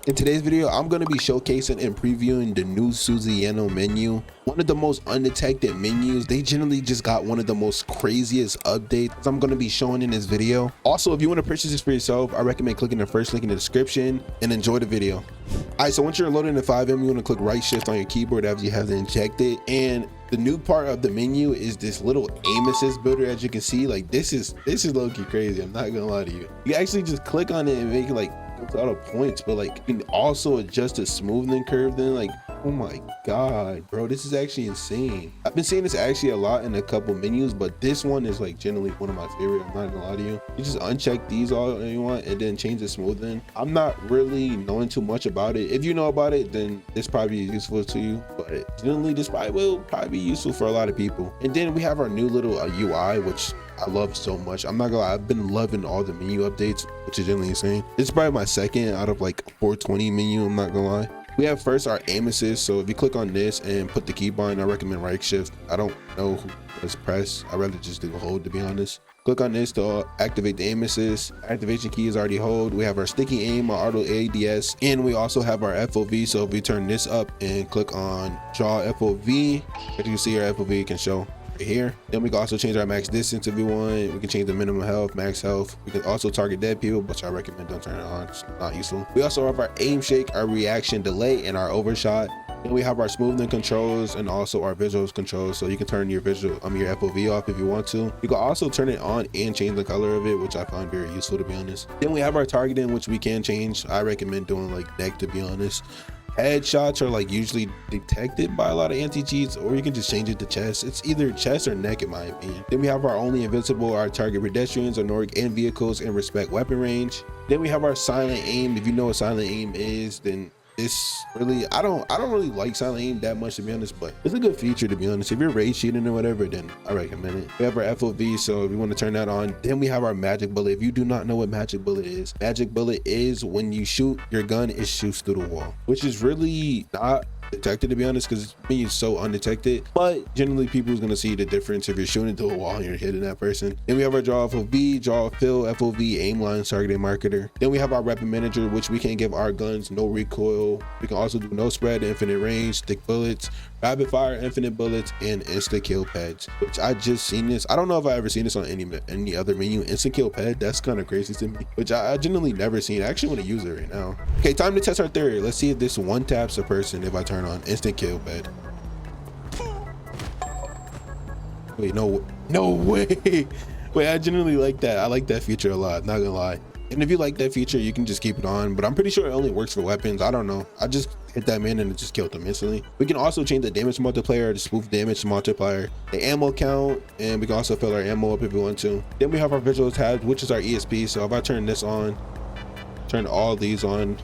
In today's video, I'm going to be showcasing and previewing the new Susano menu. One of the most undetected menus. They generally just got one of the most craziest updates I'm going to be showing in this video. Also, if you want to purchase this for yourself, I recommend clicking the first link in the description and enjoy the video. All right, so once you're loading the FiveM, you want to click right shift on your keyboard after you have the injected. And the new part of the menu is this little aim assist builder. As you can see, like this is low-key crazy. I'm not gonna lie to you. You actually just click on it and make it like go to auto points, but like you can also adjust the smoothing curve. Then like, oh my god, bro, this is actually insane. I've been seeing this actually a lot in a couple menus, but this one is like generally one of my favorite. I'm not gonna lie to you. You just uncheck these all you want and then change the smoothing. I'm not really knowing too much about it. If you know about it, then this probably is useful to you, but generally this probably will be useful for a lot of people. And then we have our new little UI, which I love so much. I'm not gonna lie, I've been loving all the menu updates, which is generally insane. This is probably my second out of like 420 menu, I'm not gonna lie. We have first our aim assist. So if you click on this and put the keybind, I recommend right shift. I don't know who does press. I'd rather just do hold, to be honest. Click on this to activate the aim assist. Activation key is already hold. We have our sticky aim, our auto ADS, and we also have our FOV. So if we turn this up and click on draw FOV, as you can see, our FOV can show here. Then we can also change our max distance if we want. We can change the minimum health, max health. We can also target dead people, which I recommend don't turn it on. It's not useful. We also have our aim shake, our reaction delay, and our overshot. Then we have our smoothing controls and also our visuals controls. So you can turn your your FOV off if you want to. You can also turn it on and change the color of it, which I find very useful, to be honest. Then we have our targeting, which we can change. I recommend doing like neck, to be honest. Headshots are like usually detected by a lot of anti-cheats, or you can just change it to chest. It's either chest or neck in my opinion. Then we have our only invincible, our target pedestrians, Norg, and vehicles, and respect weapon range. Then we have our silent aim. If you know what silent aim is, then this really, I don't really like silent aim that much, to be honest, but it's a good feature, to be honest. If you're rage cheating or whatever, then I recommend it. We have our FOV, so if you want to turn that on. Then we have our magic bullet. If you do not know what magic bullet is when you shoot your gun, it shoots through the wall, which is really not detected, to be honest, because it's so undetected. But generally people is going to see the difference if you're shooting through a wall and you're hitting that person. Then we have our draw FOV, draw fill FOV, aim line, targeting marketer. Then we have our weapon manager, which we can give our guns no recoil. We can also do no spread, infinite range, stick bullets, rapid fire, infinite bullets, and instant kill pads, which I just seen this. I don't know if I ever seen this on any other menu. Instant kill pad, that's kind of crazy to me, which I generally never seen. I actually want to use it right now. Okay, time to test our theory. Let's see if this one taps a person if I turn on instant kill pad. Wait, no way. Wait, I generally like that. I like that feature a lot, not gonna lie. And if you like that feature, you can just keep it on, but I'm pretty sure it only works for weapons. I don't know. I just hit that man and it just killed him instantly. We can also change the damage multiplier, the spoof damage multiplier, the ammo count, and we can also fill our ammo up if we want to. Then we have our visual tabs, which is our ESP. So if I turn this on, turn all these on,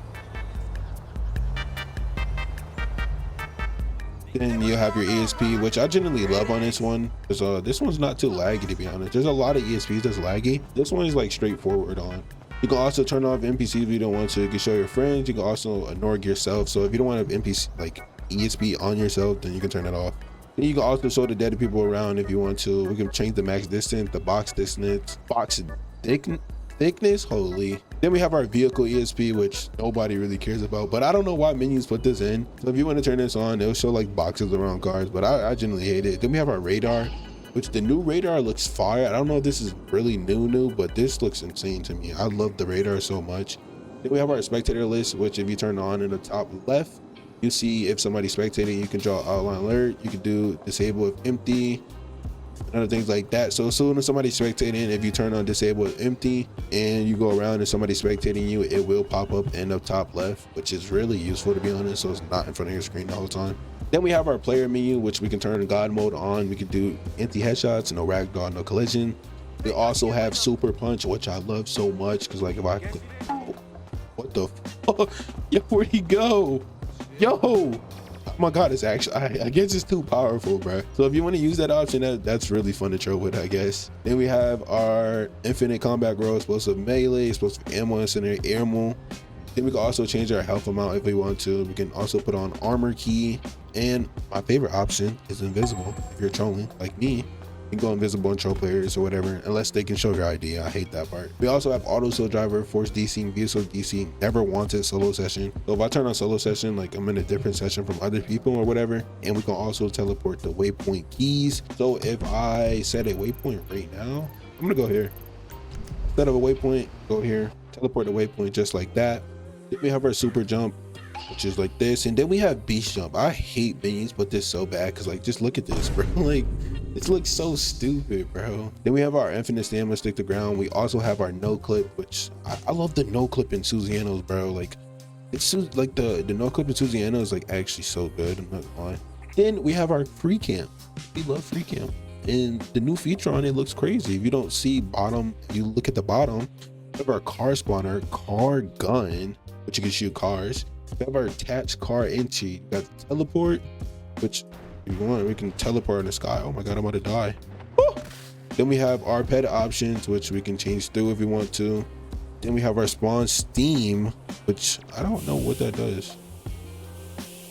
then you have your ESP, which I generally love on this one, because this one's not too laggy, to be honest. There's a lot of ESPs that's laggy. This one is like straightforward on. You can also turn off NPCs if you don't want to. You can show your friends. You can also Norg yourself. So if you don't want to have NPC like ESP on yourself, then you can turn it off. Then you can also show the dead people around if you want to. We can change the max distance, the box distance, box thickness, holy. Then we have our vehicle ESP, which nobody really cares about, but I don't know why menus put this in. So if you want to turn this on, it'll show like boxes around cars, but I generally hate it. Then we have our radar, which the new radar looks fire. I don't know if this is really new, but this looks insane to me. I love the radar so much. Then we have our spectator list, which if you turn on in the top left, you see if somebody's spectating. You can draw outline alert. You can do disable if empty, and other things like that. So as soon as somebody's spectating, if you turn on disable if empty and you go around and somebody's spectating you, it will pop up in the top left, which is really useful, to be honest, so it's not in front of your screen the whole time. Then we have our player menu, which we can turn God mode on. We can do empty headshots, no ragdoll, no collision. We also have super punch, which I love so much, because like if I click, oh, what the fuck? Yo, where'd he go? Yo, oh my god, it's actually, I guess it's too powerful, bro. So if you want to use that option, that's really fun to troll with, I guess. Then we have our infinite combat growth, explosive melee, explosive ammo, incendiary ammo. Then we can also change our health amount if we want to. We can also put on armor key, and my favorite option is invisible. If you're trolling like me, you You go invisible and troll players or whatever, unless they can show your ID. I hate that part. We also have auto solo driver, force DC, view solo DC, never wanted solo session. So if I turn on solo session, like I'm in a different session from other people or whatever, and we can also teleport the waypoint keys. So if I set a waypoint right now, I'm gonna go here. Set up a waypoint, go here, teleport the waypoint just like that. Then we have our super jump, which is like this, and then we have beast jump. I hate minions, but this so bad because like just look at this, bro. Like this looks so stupid, bro. Then we have our infinite stamina stick to ground. We also have our no clip, which I love the no clip in Susano's, bro. Like it's like the no clip in Susano is like actually so good. I'm not gonna lie. Then we have our free camp. We love free camp, and the new feature on it looks crazy. If you don't see bottom, if you look at the bottom, we have our car spawner, car gun, which you can shoot cars. We have our attached car entry. You got the teleport, which if you want, we can teleport in the sky. Oh my god, I'm about to die. Woo! Then we have our pet options, which we can change through if we want to. Then we have our spawn steam, which I don't know what that does.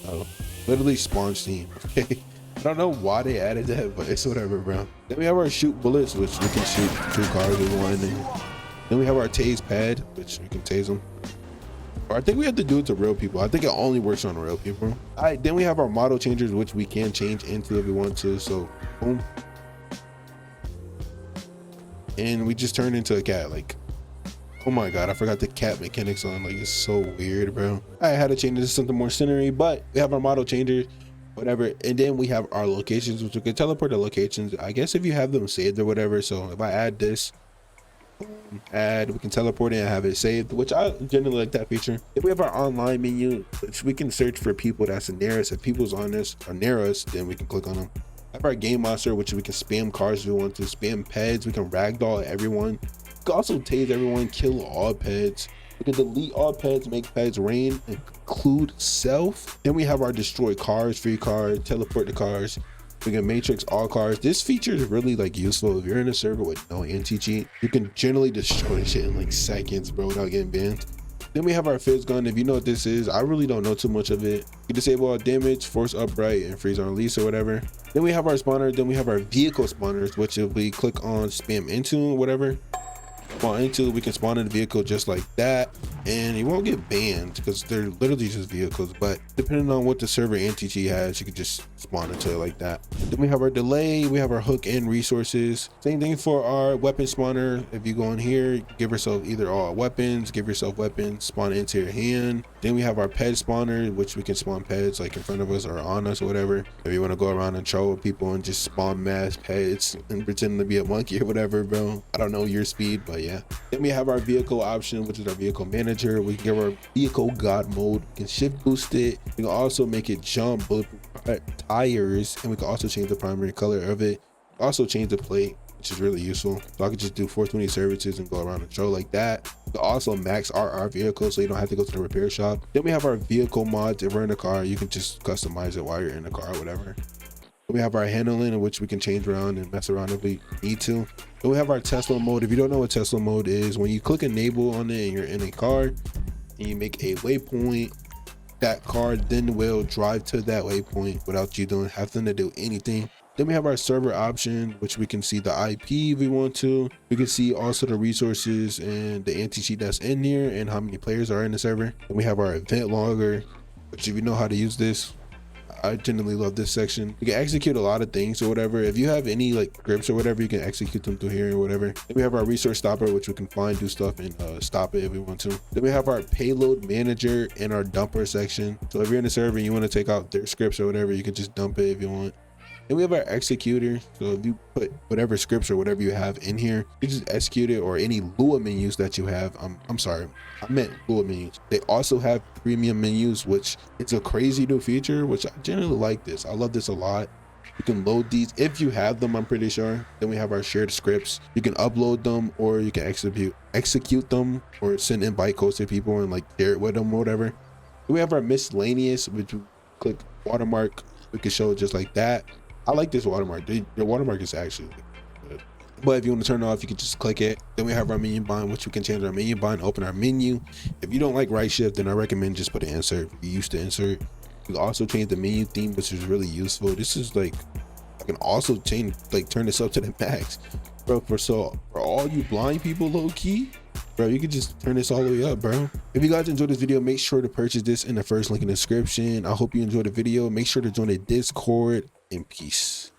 Oh, literally spawn steam. Okay, I don't know why they added that, but it's whatever, bro. Then we have our shoot bullets, which we can shoot 2 cars if we want. Then we have our tase pad, which we can tase them. I think we have to do it to real people. I think it only works on real people. All right, then we have our model changers, which we can change into if we want to. So boom, and we just turned into a cat. Like, oh my god, I forgot the cat mechanics on. Like, it's so weird, bro. I had to change this to something more scenery, but we have our model changer, whatever. And then we have our locations, which we can teleport the locations, I guess, if you have them saved or whatever. So if I add this, we can teleport in and have it saved, which I generally like that feature. If we have our online menu, which we can search for people that's near us. If people's on this or near us, then we can click on them. I have our game monster, which we can spam cars if we want to, spam peds. We can ragdoll everyone. We can also tase everyone, kill all peds. We can delete all peds, make peds rain, include self. Then we have our destroy cars, free cars, teleport the cars. We can matrix all cars. This feature is really like useful if you're in a server with no anti-cheat. You can generally destroy shit in like seconds, bro, without getting banned. Then we have our fizz gun. If you know what this is, I really don't know too much of it. You disable all damage, force upright, and freeze on release or whatever. Then we have our spawner. Then we have our vehicle spawners, which if we click on spam into or whatever, spawn into, we can spawn in the vehicle just like that, and you won't get banned because they're literally just vehicles. But depending on what the server anti-cheat has, you can just spawn into it like that. Then we have our delay, we have our hook and resources. Same thing for our weapon spawner. If you go in here, give yourself either all weapons, give yourself weapons, spawn into your hand. Then we have our ped spawner, which we can spawn peds like in front of us or on us or whatever. If you want to go around and troll people and just spawn mass peds and pretend to be a monkey or whatever, bro. I don't know your speed, but yeah. Then we have our vehicle option, which is our vehicle manager. We can give our vehicle god mode. We can shift boost it. We can also make it jump, bulletproof tires, and we can also change the primary color of it. Also change the plate, which is really useful. So I could just do 420 services and go around and show like that. We can also max our vehicle so you don't have to go to the repair shop. Then we have our vehicle mods. If we're in a car, you can just customize it while you're in the car or whatever. We have our handling, in which we can change around and mess around if we need to. Then we have our Tesla mode. If you don't know what Tesla mode is, when you click enable on it and you're in a car and you make a waypoint, that car then will drive to that waypoint without you doing having to do anything. Then we have our server option, which we can see the IP if we want to. We can see also the resources and the anti-cheat that's in here and how many players are in the server. And we have our event logger, which if you know how to use this, I generally love this section. You can execute a lot of things or whatever. If you have any like scripts or whatever, you can execute them through here or whatever. Then we have our resource stopper, which we can find, do stuff, and stop it if we want to. Then we have our payload manager and our dumper section. So if you're in a server and you want to take out their scripts or whatever, you can just dump it if you want. Then we have our executor. So if you put whatever scripts or whatever you have in here, you just execute it, or any Lua menus that you have. I'm sorry, I meant Lua menus. They also have premium menus, which it's a crazy new feature, which I generally like this. I love this a lot. You can load these if you have them, I'm pretty sure. Then we have our shared scripts. You can upload them, or you can execute them, or send invite codes to people and like share it with them or whatever. Then we have our miscellaneous, which we click watermark. We can show it just like that. I like this watermark. The watermark is actually good. But if you want to turn it off, you can just click it. Then we have our menu bind, which we can change our menu bind, open our menu. If you don't like right shift, then I recommend just put an insert. If you used to insert, you can also change the menu theme, which is really useful. This is like I can also change, like turn this up to the max, bro. For all you blind people, low key, bro, you can just turn this all the way up, bro. If you guys enjoyed this video, make sure to purchase this in the first link in the description. I hope you enjoyed the video. Make sure to join the Discord, and peace.